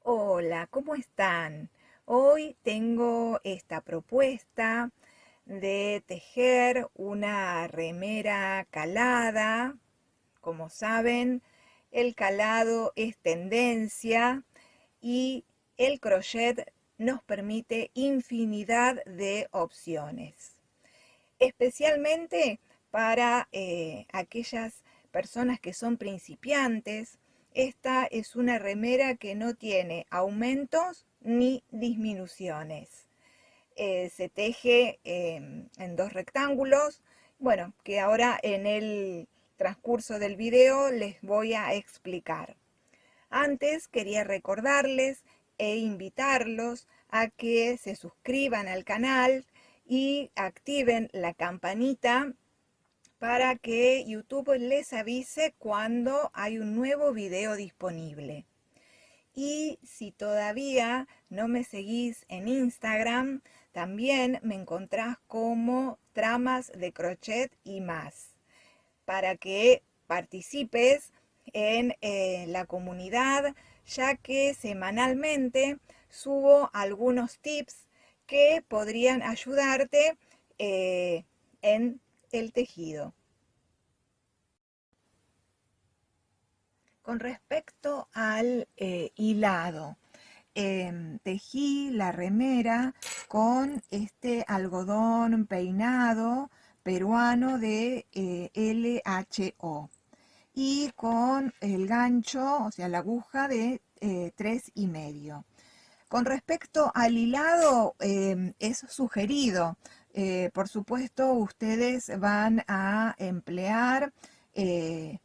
Hola, ¿cómo están? Hoy tengo esta propuesta de tejer una remera calada. Como saben, el calado es tendencia y el crochet nos permite infinidad de opciones, especialmente para aquellas personas que son principiantes. Esta es una remera que no tiene aumentos ni disminuciones. Se teje en dos rectángulos, bueno, que ahora en el transcurso del video les voy a explicar. Antes quería recordarles e invitarlos a que se suscriban al canal y activen la campanita para que YouTube les avise cuando hay un nuevo video disponible. Y si todavía no me seguís en Instagram, también me encontrás como Tramas de Crochet y más, para que participes en la comunidad, ya que semanalmente subo algunos tips que podrían ayudarte en el tejido. Con respecto al hilado, tejí la remera con este algodón peinado peruano de LHO y con el gancho, o sea, la aguja de 3,5. Con respecto al hilado, es sugerido. Por supuesto, ustedes van a emplear el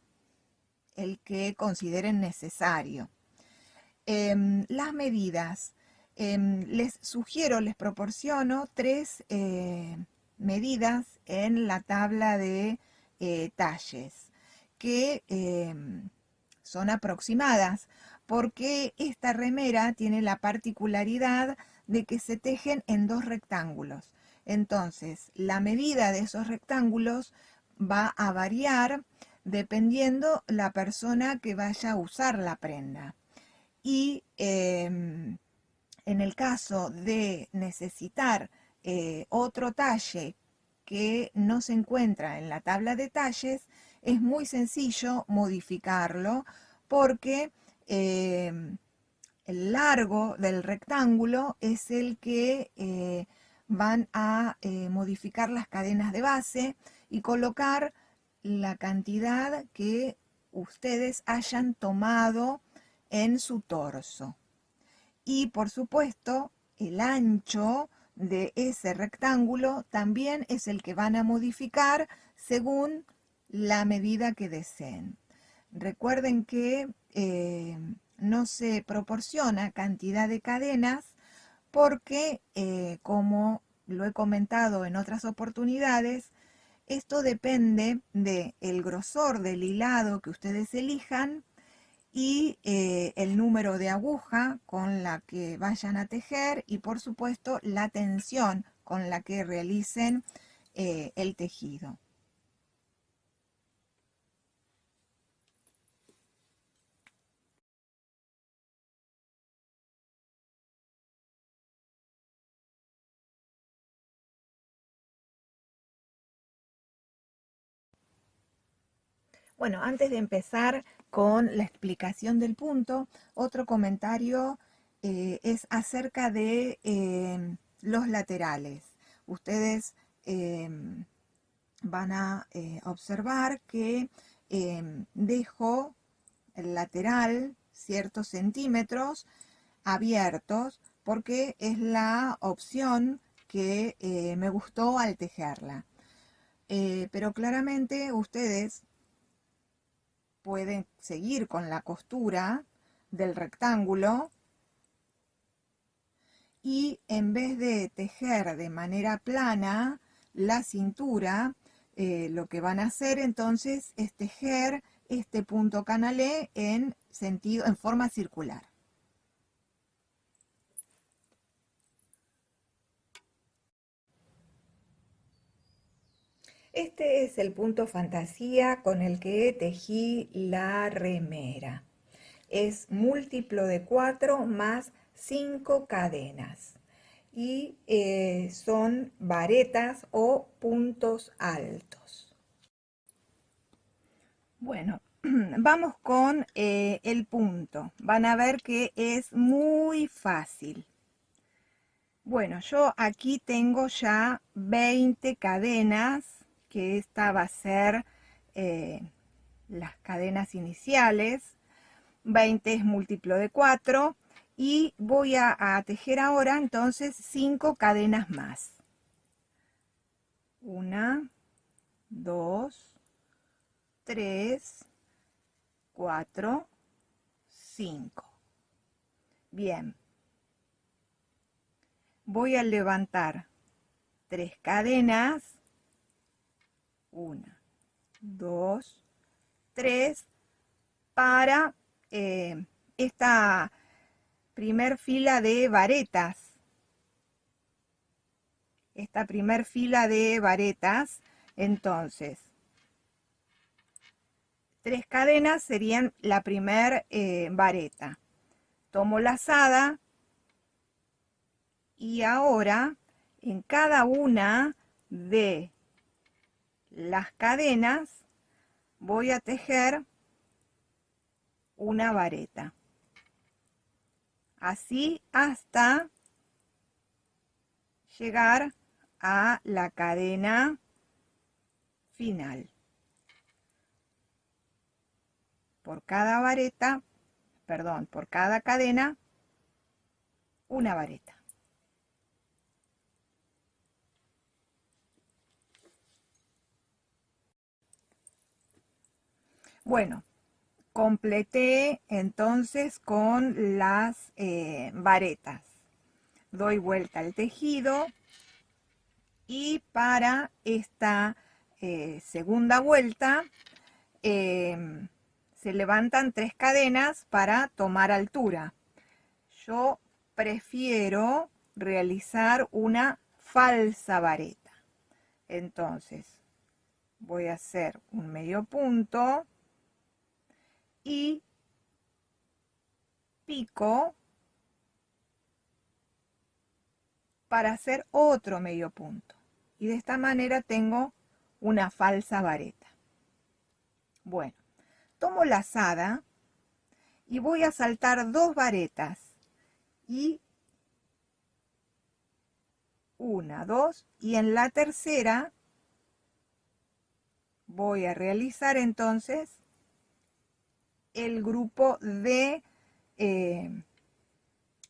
que consideren necesario. Las medidas. Les sugiero, les proporciono tres medidas en la tabla de talles que son aproximadas, porque esta remera tiene la particularidad de que se tejen en dos rectángulos. Entonces, la medida de esos rectángulos va a variar dependiendo la persona que vaya a usar la prenda. Y en el caso de necesitar otro talle que no se encuentra en la tabla de talles, es muy sencillo modificarlo porque el largo del rectángulo es el que van a modificar las cadenas de base y colocar la cantidad que ustedes hayan tomado en su torso. Y por supuesto, el ancho de ese rectángulo también es el que van a modificar según la medida que deseen. Recuerden que no se proporciona cantidad de cadenas porque, como lo he comentado en otras oportunidades, esto depende del grosor del hilado que ustedes elijan y el número de aguja con la que vayan a tejer y por supuesto la tensión con la que realicen el tejido. Bueno, antes de empezar con la explicación del punto, otro comentario es acerca de los laterales. Ustedes van a observar que dejo el lateral ciertos centímetros abiertos porque es la opción que me gustó al tejerla. Pero claramente ustedes pueden seguir con la costura del rectángulo y en vez de tejer de manera plana la cintura, lo que van a hacer entonces es tejer este punto canalé en forma circular. Este es el punto fantasía con el que tejí la remera. es múltiplo de 4 más 5 cadenas y son varetas o puntos altos. Bueno, vamos con el punto. Van a ver que es muy fácil. Bueno, yo aquí tengo ya 20 cadenas, que esta va a ser las cadenas iniciales. 20 es múltiplo de 4 y voy a tejer ahora entonces 5 cadenas más. 1, 2, 3, 4, 5. Bien. Voy a levantar 3 cadenas. 1, 2, 3 para esta primer fila de varetas. Esta primer fila de varetas, entonces 3 cadenas serían la primer vareta. Tomo lazada y ahora en cada una de las cadenas voy a tejer una vareta. Así hasta llegar a la cadena final. Por cada vareta, perdón, por cada cadena, una vareta. Bueno, completé entonces con las varetas. Doy vuelta al tejido y para esta segunda vuelta se levantan 3 cadenas para tomar altura. Yo prefiero realizar una falsa vareta. Entonces voy a hacer un medio punto y pico para hacer otro medio punto. Y de esta manera tengo una falsa vareta. Bueno, tomo lazada y voy a saltar 2 varetas. Y 1, 2, y en la tercera voy a realizar entonces el grupo de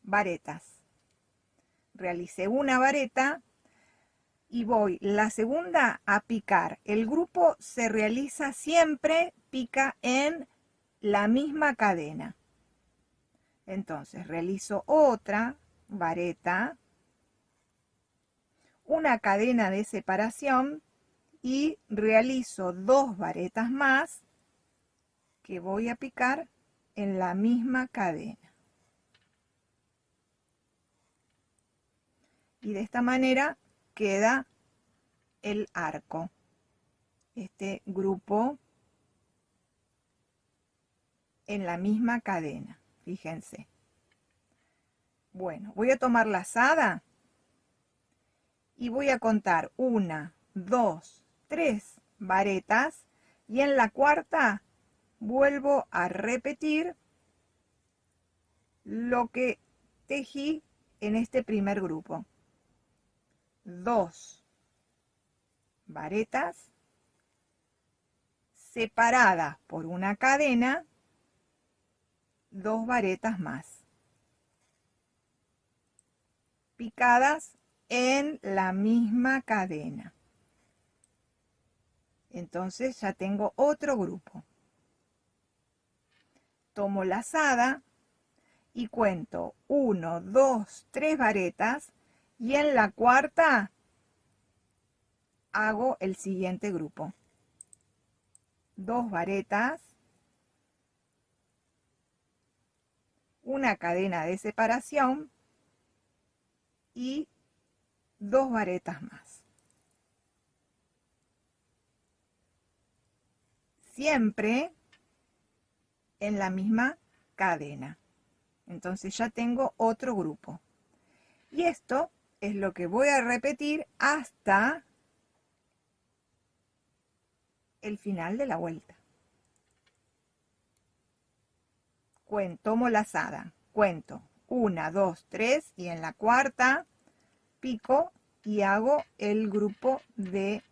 varetas. Realicé una vareta y voy la segunda a picar. El grupo se realiza siempre, pica en la misma cadena. Entonces realizo otra vareta, una cadena de separación y realizo 2 varetas más que voy a picar en la misma cadena. Y de esta manera queda el arco, este grupo en la misma cadena, fíjense. Bueno, voy a tomar lazada y voy a contar 1, 2, 3 varetas y en la cuarta vuelvo a repetir lo que tejí en este primer grupo. 2 varetas separadas por una cadena, 2 varetas más, picadas en la misma cadena. Entonces ya tengo otro grupo. Tomo lazada y cuento 1, 2, 3 varetas y en la cuarta hago el siguiente grupo. 2 varetas, una cadena de separación y 2 varetas más. Siempre en la misma cadena. Entonces ya tengo otro grupo. Y esto es lo que voy a repetir hasta el final de la vuelta. Tomo lazada, cuento 1, 2, 3 y en la cuarta pico y hago el grupo de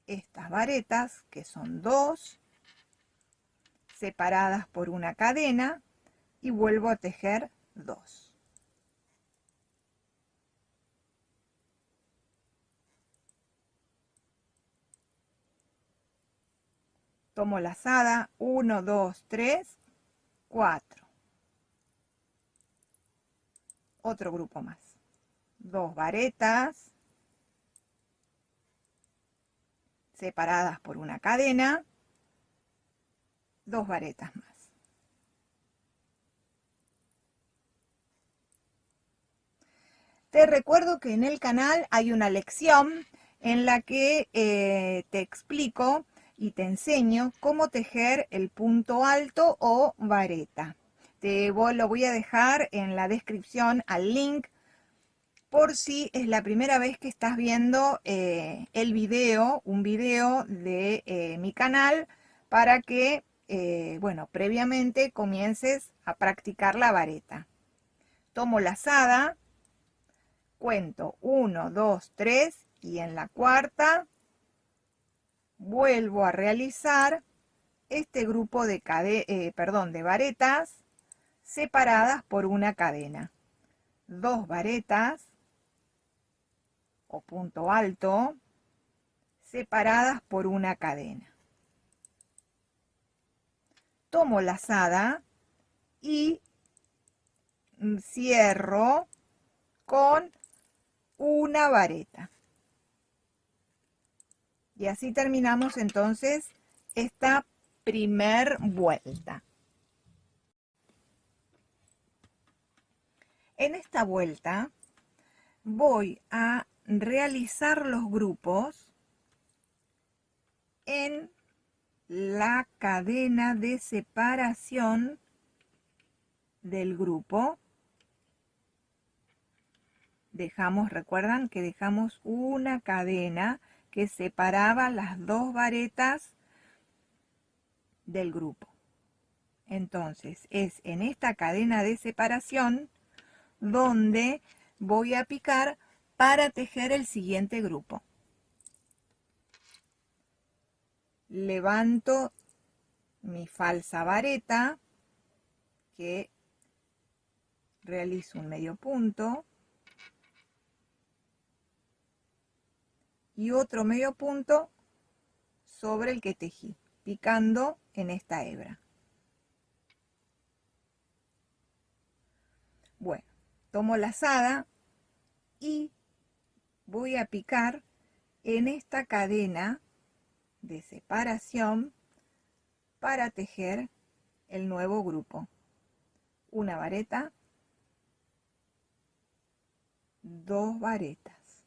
estas varetas, que son 2 separadas por una cadena, y vuelvo a tejer 2. Tomo lazada, 1, 2, 3, 4. Otro grupo más. 2 varetas separadas por una cadena, 2 varetas más. Te recuerdo que en el canal hay una lección en la que te explico y te enseño cómo tejer el punto alto o vareta. Lo voy a dejar en la descripción al link por si es la primera vez que estás viendo un video de mi canal, para que, bueno, previamente comiences a practicar la vareta. Tomo lazada, cuento 1, 2, 3 y en la cuarta vuelvo a realizar este grupo de varetas separadas por una cadena. 2 varetas o punto alto separadas por una cadena. Tomo lazada y cierro con una vareta. Y así terminamos entonces esta primer vuelta. En esta vuelta voy a realizar los grupos en la cadena de separación del grupo. Recuerdan que dejamos una cadena que separaba las 2 varetas del grupo. Entonces es en esta cadena de separación donde voy a picar para tejer el siguiente grupo. Levanto mi falsa vareta, que realizo un medio punto y otro medio punto sobre el que tejí, picando en esta hebra. Bueno, tomo lazada y voy a picar en esta cadena de separación para tejer el nuevo grupo. Una vareta, 2 varetas,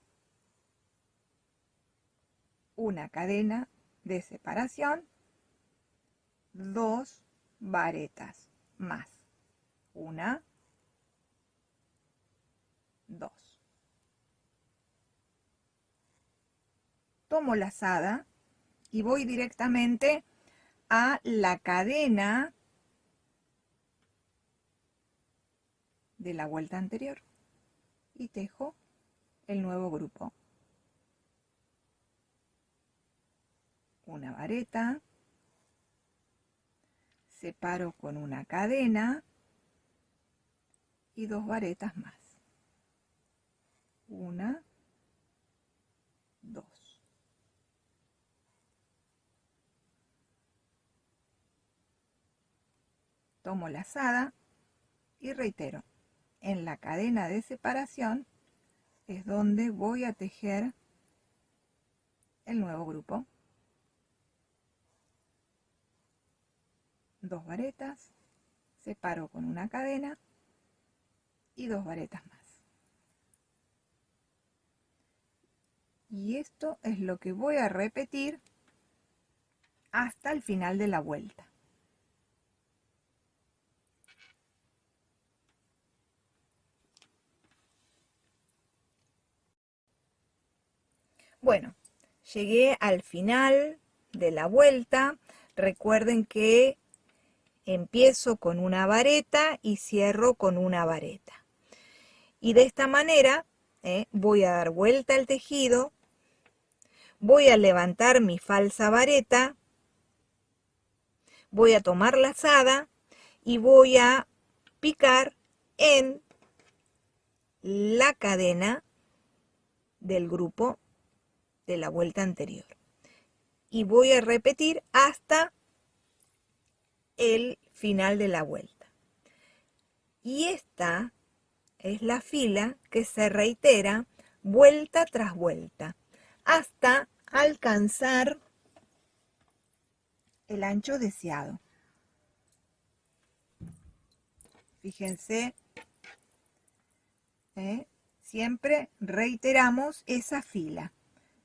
una cadena de separación, 2 varetas más, 1, 2. Tomo lazada y voy directamente a la cadena de la vuelta anterior y tejo el nuevo grupo. Una vareta, separo con una cadena y 2 varetas más. 1, 2. Tomo lazada y reitero, en la cadena de separación es donde voy a tejer el nuevo grupo. 2 varetas, separo con una cadena y 2 varetas más. Y esto es lo que voy a repetir hasta el final de la vuelta. Bueno, llegué al final de la vuelta. Recuerden que empiezo con una vareta y cierro con una vareta. Y de esta manera voy a dar vuelta al tejido, voy a levantar mi falsa vareta, voy a tomar lazada y voy a picar en la cadena del grupo de la vuelta anterior. Y voy a repetir hasta el final de la vuelta. Y esta es la fila que se reitera vuelta tras vuelta hasta alcanzar el ancho deseado. Fíjense, siempre reiteramos esa fila,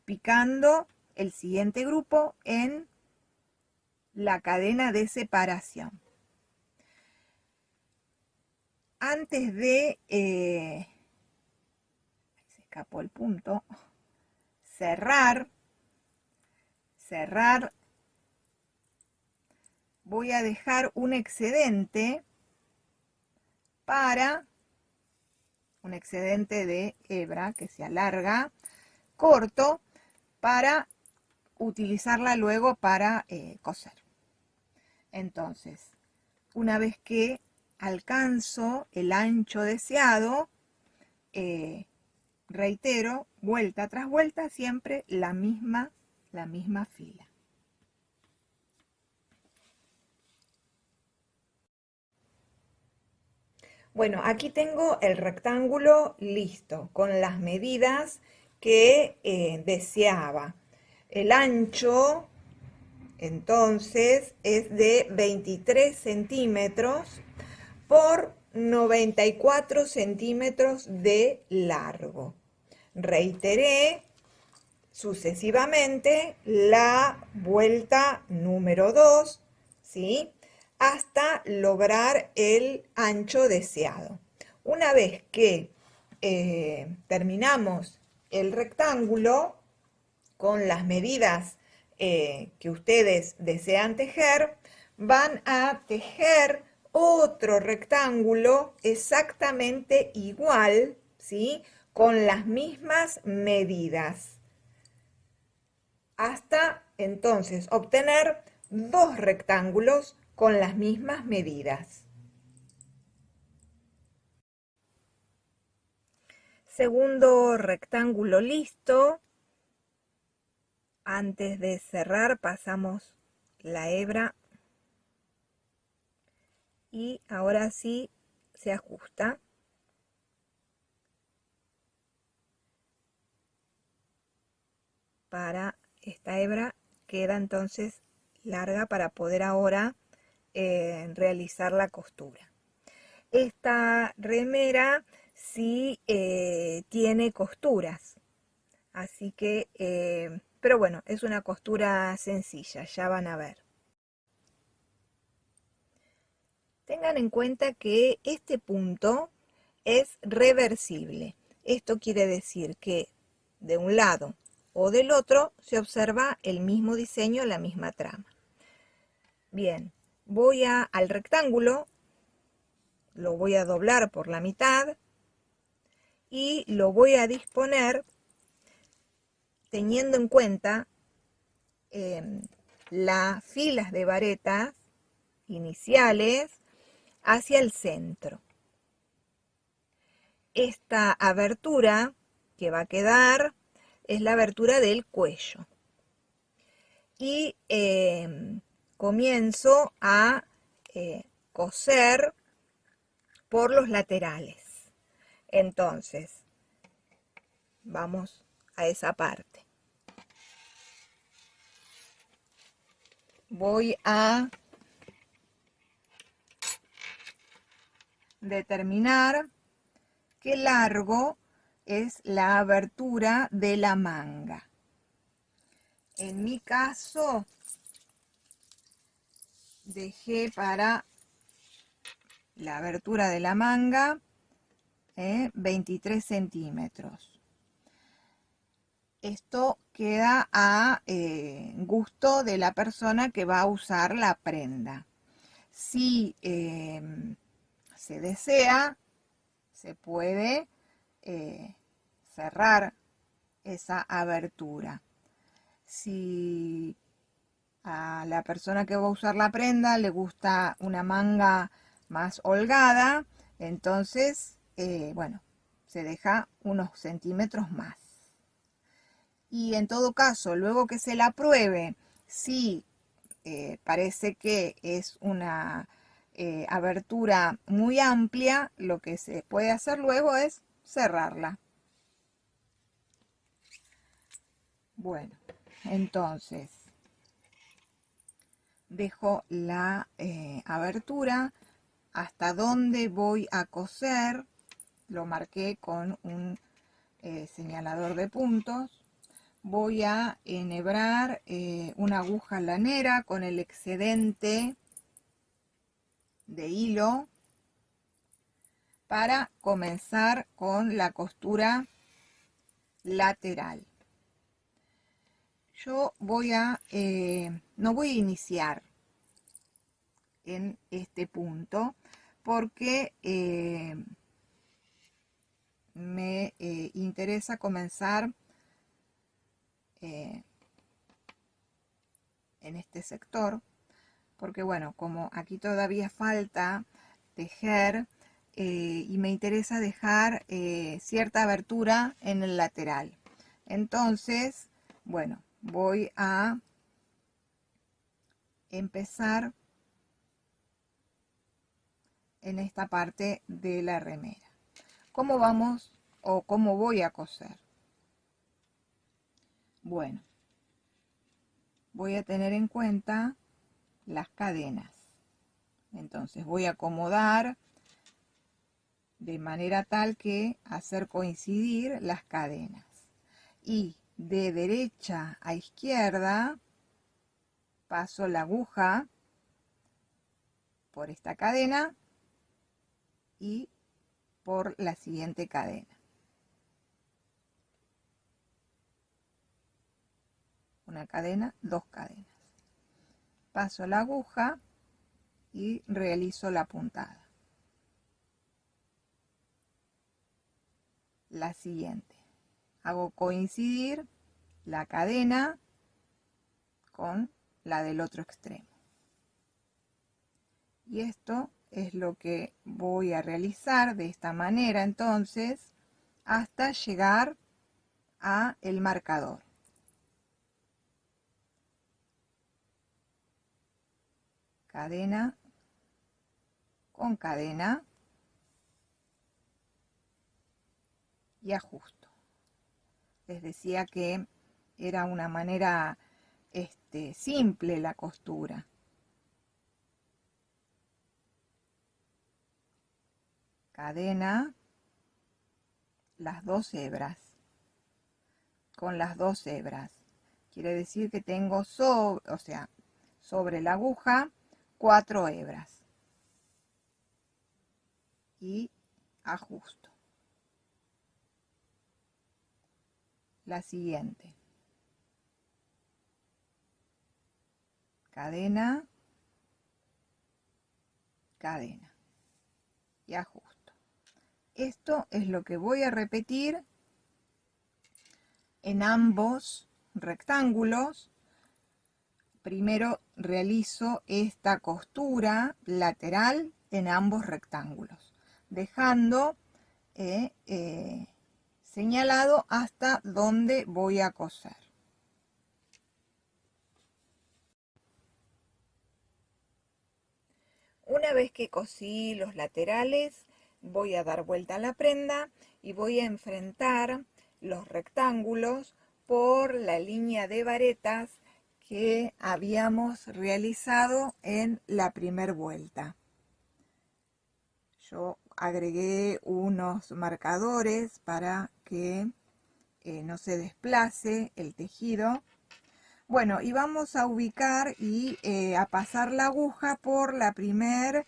picando el siguiente grupo en la cadena de separación. Antes de, se escapó el punto, cerrar, voy a dejar un excedente de hebra que se alarga, corto, para utilizarla luego para coser. Entonces, una vez que alcanzo el ancho deseado, reitero, vuelta tras vuelta, siempre la misma fila. Bueno, aquí tengo el rectángulo listo, con las medidas que deseaba. El ancho, entonces, es de 23 centímetros por 94 centímetros de largo. Reiteré sucesivamente la vuelta número 2, ¿sí?, hasta lograr el ancho deseado. Una vez que terminamos el rectángulo con las medidas que ustedes desean tejer, van a tejer otro rectángulo exactamente igual, ¿sí?, con las mismas medidas, hasta entonces obtener dos rectángulos con las mismas medidas. Segundo rectángulo listo. Antes de cerrar pasamos la hebra y ahora sí se ajusta. Para esta hebra queda entonces larga para poder ahora realizar la costura. Esta remera sí tiene costuras, así que, pero bueno, es una costura sencilla, ya van a ver. Tengan en cuenta que este punto es reversible. Esto quiere decir que de un lado o del otro se observa el mismo diseño, la misma trama. Bien, voy al rectángulo, lo voy a doblar por la mitad y lo voy a disponer teniendo en cuenta las filas de varetas iniciales hacia el centro. Esta abertura que va a quedar es la abertura del cuello. Y comienzo a coser por los laterales. Entonces, vamos a esa parte. Voy a determinar qué largo es la abertura de la manga. En mi caso, dejé para la abertura de la manga 23 centímetros. Esto queda a gusto de la persona que va a usar la prenda. Si se desea, se puede cerrar esa abertura. Si a la persona que va a usar la prenda le gusta una manga más holgada, entonces, bueno, se deja unos centímetros más. Y en todo caso, luego que se la pruebe, si parece que es una abertura muy amplia, lo que se puede hacer luego es cerrarla. Bueno, entonces dejo la abertura hasta donde voy a coser, lo marqué con un señalador de puntos. Voy a enhebrar una aguja lanera con el excedente de hilo para comenzar con la costura lateral. Yo no voy a iniciar en este punto porque me interesa comenzar en este sector, porque bueno, como aquí todavía falta tejer y me interesa dejar cierta abertura en el lateral. Entonces, bueno, voy a empezar en esta parte de la remera. ¿Cómo vamos o cómo voy a coser? Bueno, voy a tener en cuenta las cadenas. Entonces voy a acomodar de manera tal que hacer coincidir las cadenas. Y de derecha a izquierda paso la aguja por esta cadena y por la siguiente cadena. Una cadena, dos cadenas. Paso la aguja y realizo la puntada. La siguiente. Hago coincidir la cadena con la del otro extremo. Y esto es lo que voy a realizar de esta manera entonces hasta llegar a el marcador. Cadena con cadena y ajusto. Les decía que era una manera simple la costura. Cadena, las dos hebras. Con las dos hebras. Quiere decir que tengo sobre la aguja 4 hebras. Y ajusto. La siguiente. Cadena, cadena y ajusto. Esto es lo que voy a repetir en ambos rectángulos. Primero realizo esta costura lateral en ambos rectángulos, dejando señalado hasta donde voy a coser. Una vez que cosí los laterales, voy a dar vuelta a la prenda y voy a enfrentar los rectángulos por la línea de varetas que habíamos realizado en la primera vuelta. Yo agregué unos marcadores para que no se desplace el tejido. Bueno, y vamos a ubicar y a pasar la aguja por la primer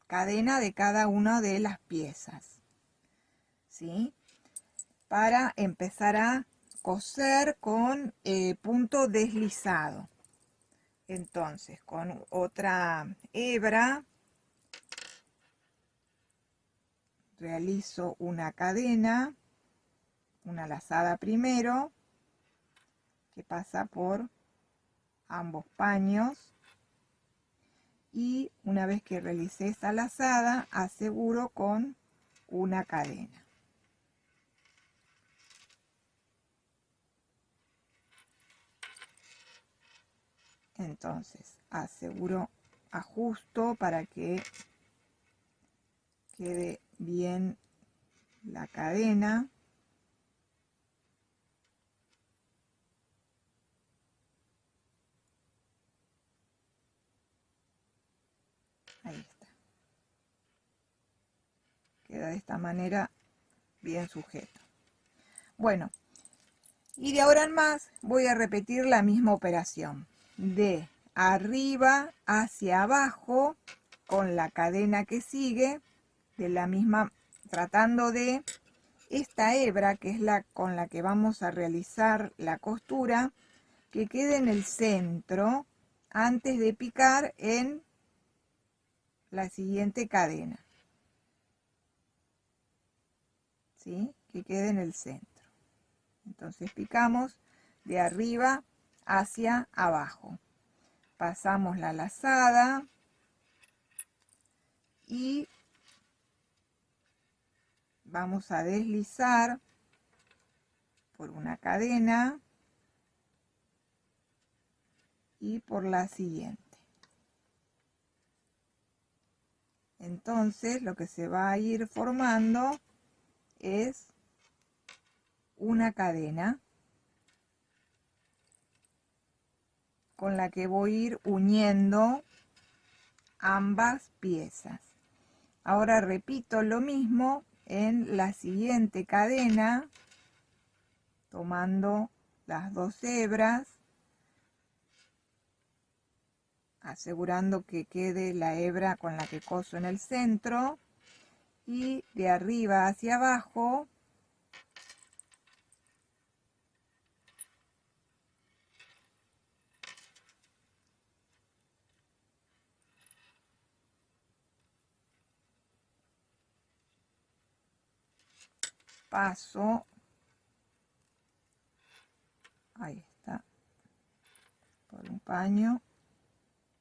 cadena de cada una de las piezas, ¿sí? para empezar a coser con punto deslizado. Entonces, con otra hebra realizo una cadena, una lazada primero, que pasa por ambos paños, y una vez que realicé esta lazada, aseguro con una cadena. Entonces aseguro, ajusto para que quede bien la cadena. Ahí está. Queda de esta manera bien sujeto. Bueno, y de ahora en más voy a repetir la misma operación. De arriba hacia abajo con la cadena que sigue, de la misma, tratando de esta hebra, que es la con la que vamos a realizar la costura, que quede en el centro antes de picar en la siguiente cadena. ¿Sí? Que quede en el centro. Entonces picamos de arriba hacia abajo. Pasamos la lazada y vamos a deslizar por una cadena y por la siguiente. Entonces lo que se va a ir formando es una cadena con la que voy a ir uniendo ambas piezas. Ahora repito lo mismo en la siguiente cadena, tomando las dos hebras, asegurando que quede la hebra con la que coso en el centro, y de arriba hacia abajo paso, ahí está, por un paño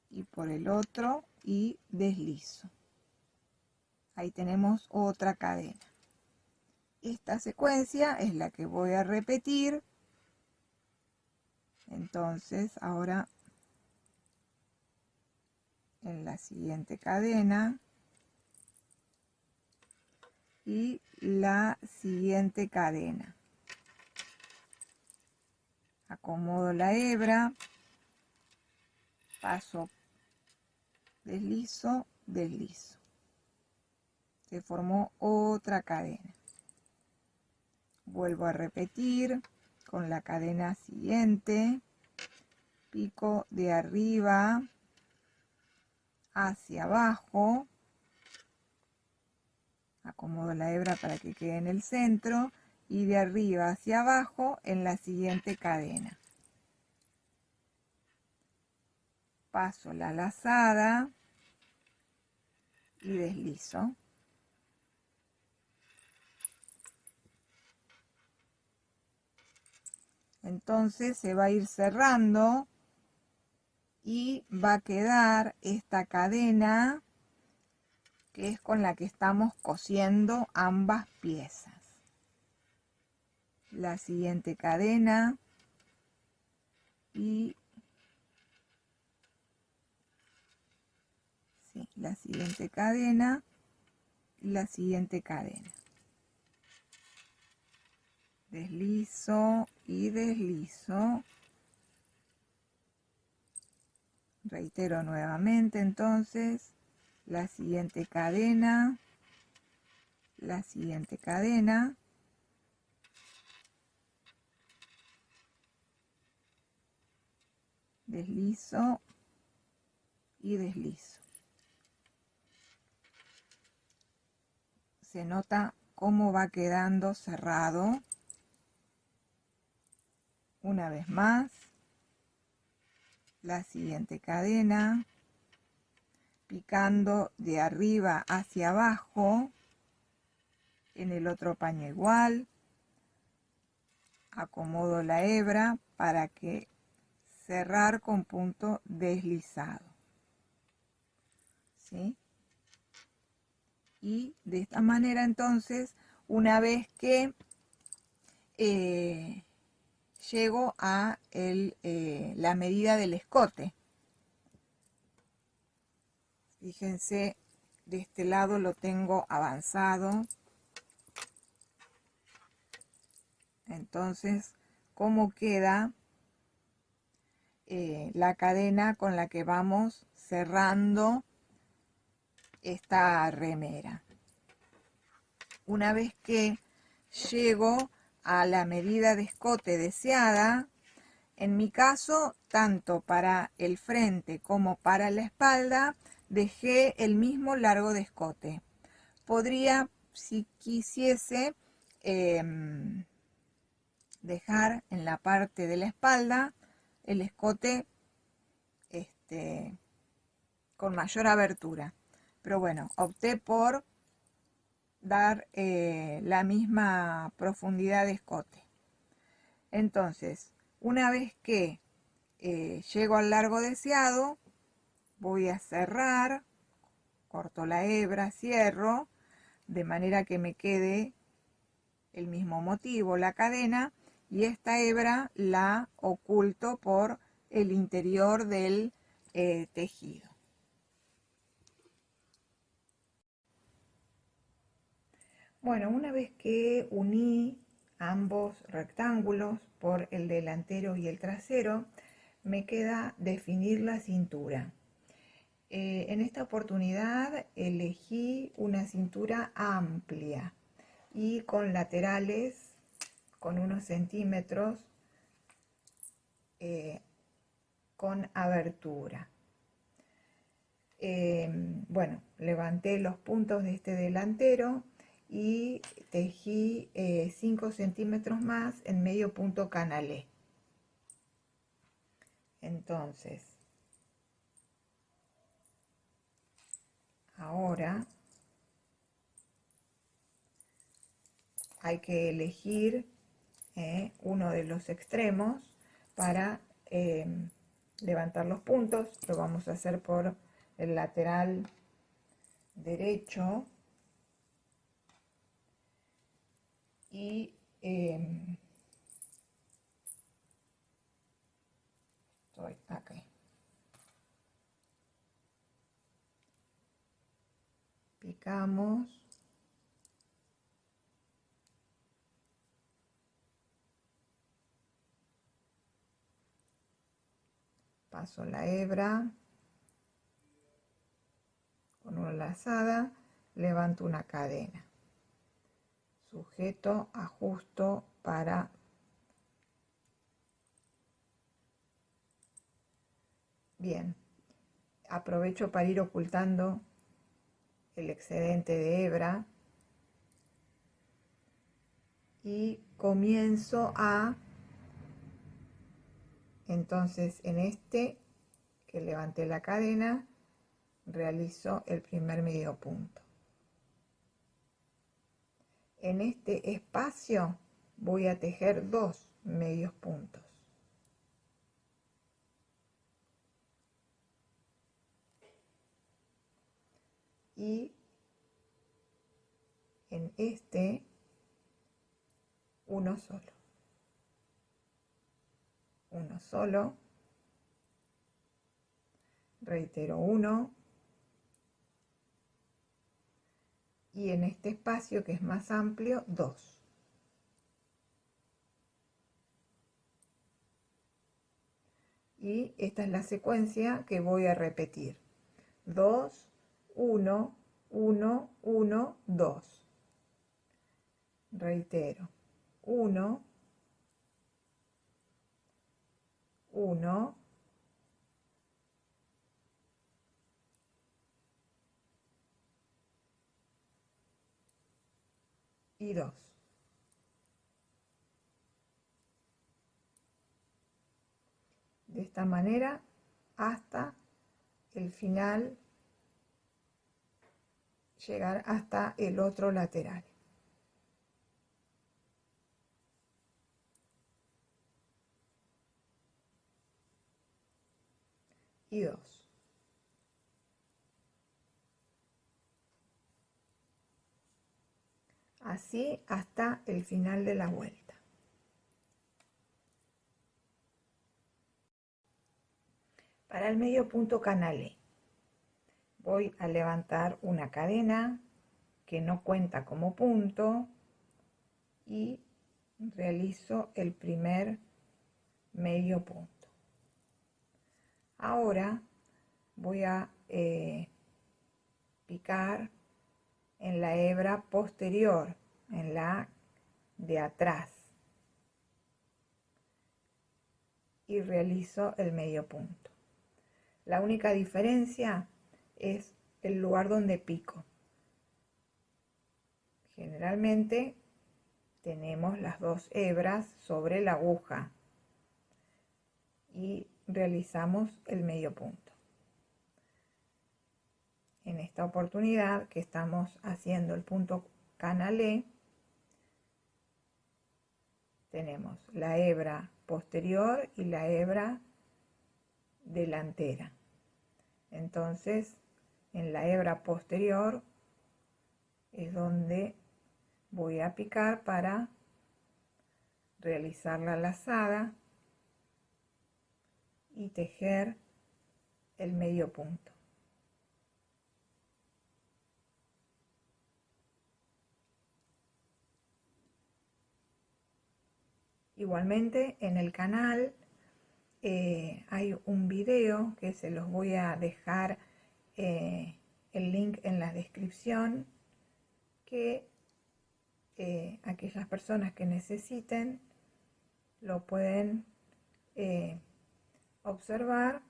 y por el otro, y deslizo. Ahí tenemos otra cadena. Esta secuencia es la que voy a repetir. Entonces ahora en la siguiente cadena y la siguiente cadena, acomodo la hebra, paso, deslizo, deslizo, se formó otra cadena. Vuelvo a repetir con la cadena siguiente, pico de arriba hacia abajo, acomodo la hebra para que quede en el centro, y de arriba hacia abajo en la siguiente cadena. Paso la lazada y deslizo. Entonces se va a ir cerrando y va a quedar esta cadena que es con la que estamos cosiendo ambas piezas. La siguiente cadena y la siguiente cadena y la siguiente cadena. Deslizo y deslizo. Reitero nuevamente entonces la siguiente cadena, la siguiente cadena, deslizo y deslizo. Se nota cómo va quedando cerrado Una vez más, la siguiente cadena, picando de arriba hacia abajo, en el otro paño igual, acomodo la hebra para que cerrar con punto deslizado, ¿sí? Y de esta manera entonces, una vez que llego a la medida del escote, fíjense, de este lado lo tengo avanzado. Entonces, ¿cómo queda la cadena con la que vamos cerrando esta remera? Una vez que llego a la medida de escote deseada, en mi caso, tanto para el frente como para la espalda, dejé el mismo largo de escote. Podría, si quisiese, dejar en la parte de la espalda el escote con mayor abertura. Pero bueno, opté por dar la misma profundidad de escote. Entonces, una vez que llego al largo deseado, voy a cerrar, corto la hebra, cierro, de manera que me quede el mismo motivo, la cadena, y esta hebra la oculto por el interior del tejido. Bueno, una vez que uní ambos rectángulos por el delantero y el trasero, me queda definir la cintura. En esta oportunidad elegí una cintura amplia y con laterales con unos centímetros con abertura. Bueno, levanté los puntos de este delantero y tejí 5 centímetros más en medio punto canalé. Entonces, ahora hay que elegir uno de los extremos para levantar los puntos. Lo vamos a hacer por el lateral derecho y estoy acá. Picamos. Paso la hebra con una lazada, levanto una cadena, sujeto, ajusto para bien. Aprovecho para ir ocultando el excedente de hebra y comienzo a, entonces en este que levanté la cadena, realizo el primer medio punto. En este espacio voy a tejer 2 medios puntos. Y en este uno solo. Uno solo. Reitero, uno. Y en este espacio que es más amplio, 2. Y esta es la secuencia que voy a repetir. 2, 1, 1, 1, 2. Reitero. 1, 1, y 2. de esta manera hasta el final, llegar hasta el otro lateral. Y 2. Así hasta el final de la vuelta. Para el medio punto canalé, voy a levantar una cadena que no cuenta como punto y realizo el primer medio punto. Ahora voy a picar en la hebra posterior, en la de atrás, y realizo el medio punto. La única diferencia es el lugar donde pico. Generalmente tenemos las dos hebras sobre la aguja y realizamos el medio punto. En esta oportunidad que estamos haciendo el punto canalé, tenemos la hebra posterior y la hebra delantera. Entonces, en la hebra posterior es donde voy a picar para realizar la lazada y tejer el medio punto. Igualmente en el canal hay un video que se los voy a dejar el link en la descripción, que aquellas personas que necesiten lo pueden observar.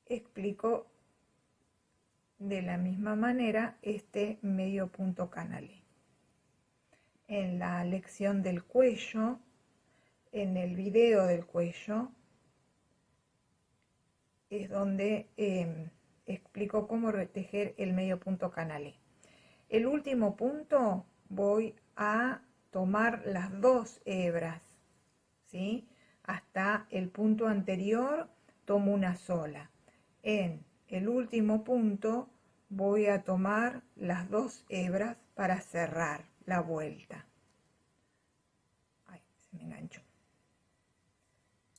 Explico de la misma manera este medio punto canalé. En la lección del cuello, en el video del cuello, es donde explico cómo tejer el medio punto canalé. El último punto voy a tomar las dos hebras, ¿sí? Hasta el punto anterior tomo una sola. En el último punto voy a tomar las dos hebras para cerrar la vuelta. Ay, se me enganchó.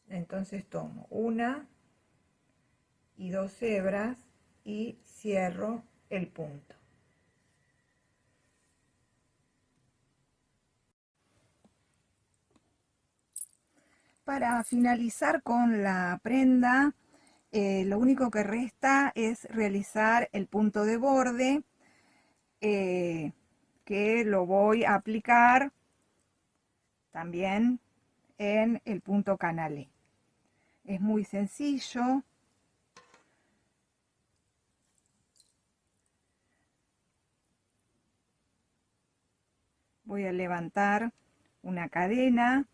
Entonces tomo una y dos hebras y cierro el punto. Para finalizar con la prenda, lo único que resta es realizar el punto de borde, que lo voy a aplicar también en el punto canalé. Es muy sencillo. Voy a levantar una cadena.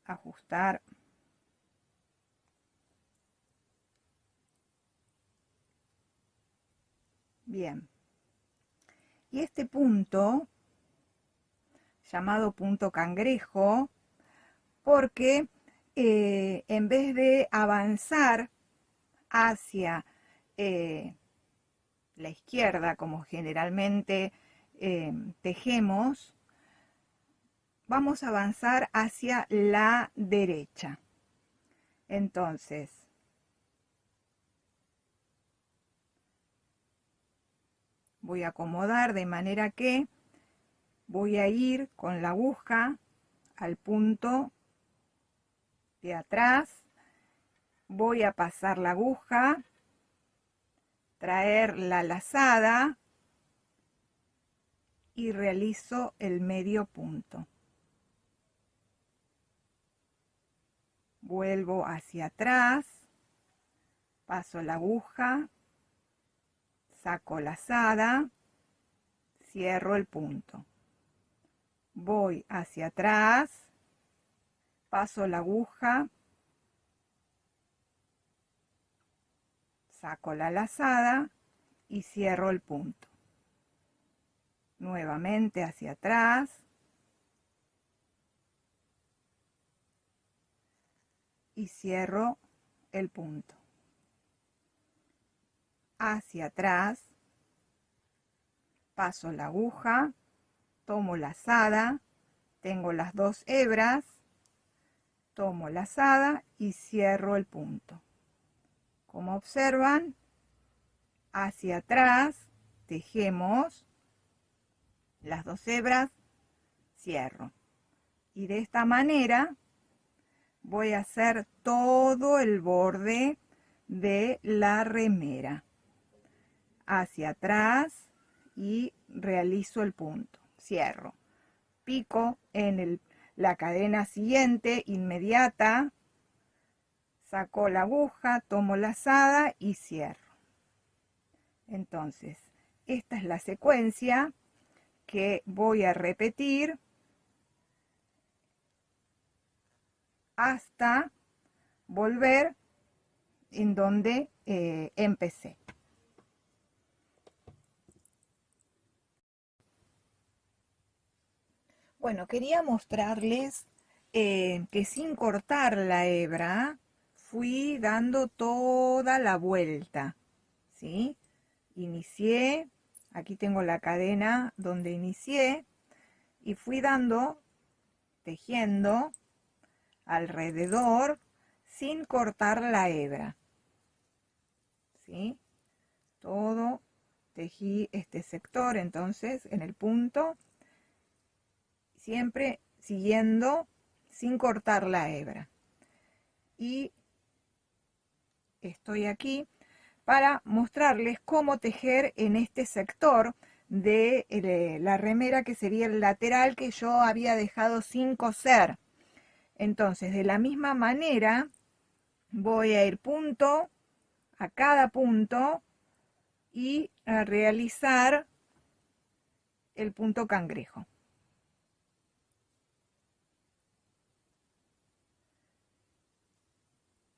Ajustar. Bien. Y este punto, llamado punto cangrejo, porque en vez de avanzar hacia la izquierda, como generalmente tejemos, vamos a avanzar hacia la derecha. Entonces, voy a acomodar de manera que voy a ir con la aguja al punto de atrás, voy a pasar la aguja, traer la lazada y realizo el medio punto. Vuelvo hacia atrás, paso la aguja, saco lazada, cierro el punto. Voy hacia atrás, paso la aguja, saco la lazada y cierro el punto. Nuevamente hacia atrás, y cierro el punto. Hacia atrás, paso la aguja, tomo lazada, tengo las dos hebras, tomo lazada y cierro el punto. Como observan, hacia atrás tejemos las dos hebras, cierro. Y de esta manera voy a hacer todo el borde de la remera. Hacia atrás y realizo el punto. Cierro. Pico en la cadena siguiente, inmediata. Saco la aguja, tomo lazada y cierro. Entonces, esta es la secuencia que voy a repetir hasta volver en donde empecé. Bueno, quería mostrarles que sin cortar la hebra fui dando toda la vuelta, ¿sí? Inicié, aquí tengo la cadena donde inicié y fui dando, tejiendo alrededor sin cortar la hebra, ¿sí? Todo tejí este sector entonces en el punto, siempre siguiendo sin cortar la hebra. Y estoy aquí para mostrarles cómo tejer en este sector de la remera, que sería el lateral que yo había dejado sin coser. Entonces, de la misma manera, voy a ir punto a cada punto y a realizar el punto cangrejo.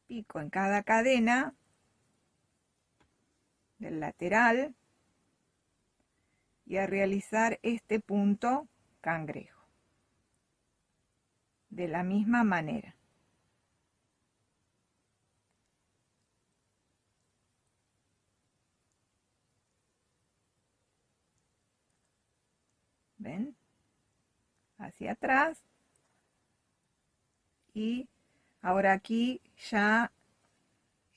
Pico en cada cadena del lateral y a realizar este punto cangrejo de la misma manera. ¿Ven? Hacia atrás. Y ahora aquí ya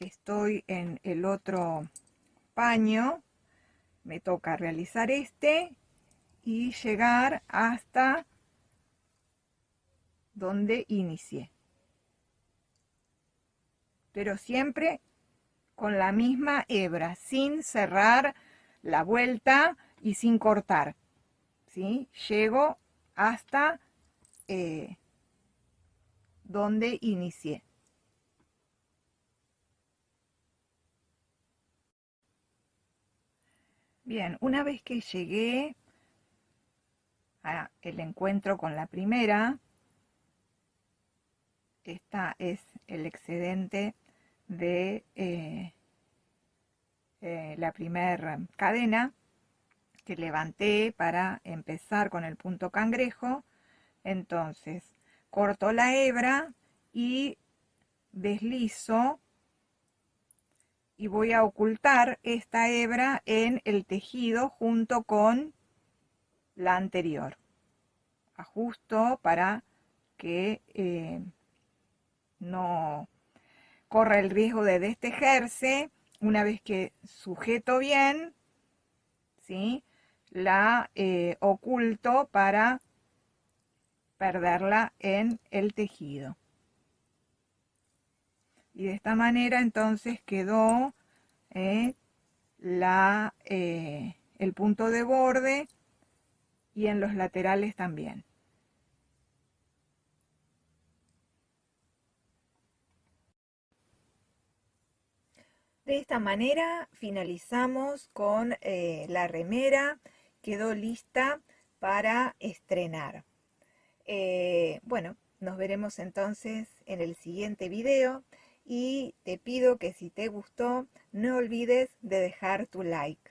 estoy en el otro paño. Me toca realizar este y llegar hasta donde inicié. Pero siempre con la misma hebra, sin cerrar la vuelta y sin cortar, ¿sí? Llego hasta donde inicié. Bien, una vez que llegué a el encuentro con la primera, esta es el excedente de la primera cadena que levanté para empezar con el punto cangrejo. Entonces corto la hebra y deslizo y voy a ocultar esta hebra en el tejido junto con la anterior. Ajusto para que no corra el riesgo de destejerse. Una vez que sujeto bien, ¿sí?, la oculto para perderla en el tejido. Y de esta manera entonces quedó el punto de borde y en los laterales también. De esta manera finalizamos con la remera, quedó lista para estrenar. Bueno, nos veremos entonces en el siguiente video y te pido que si te gustó no olvides de dejar tu like.